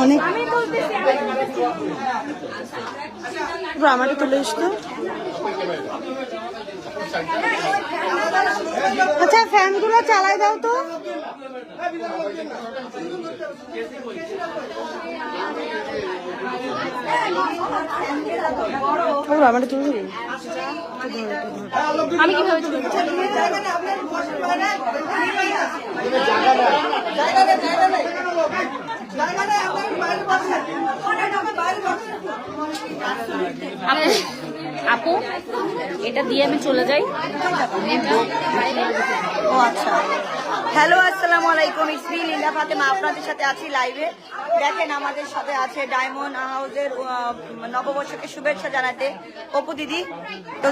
অনেক আমাকে তুলে এসতো। আচ্ছা ফ্যানগুলো চালাই দাও তো। আমাকে তুলে আমি কিভাবে আপু এটা দিয়ে আমি চলে যাই। ও আচ্ছা, হ্যালো আসসালামু আলাইকুম, ইসমি লিন্ডা ফাতেমা আপনাদের সাথে আছি লাইভে। দেখেন আমাদের সাথে আছে ডায়মন্ড হাউসের নববর্ষকে শুভেচ্ছা জানাতে অপু দিদি। তো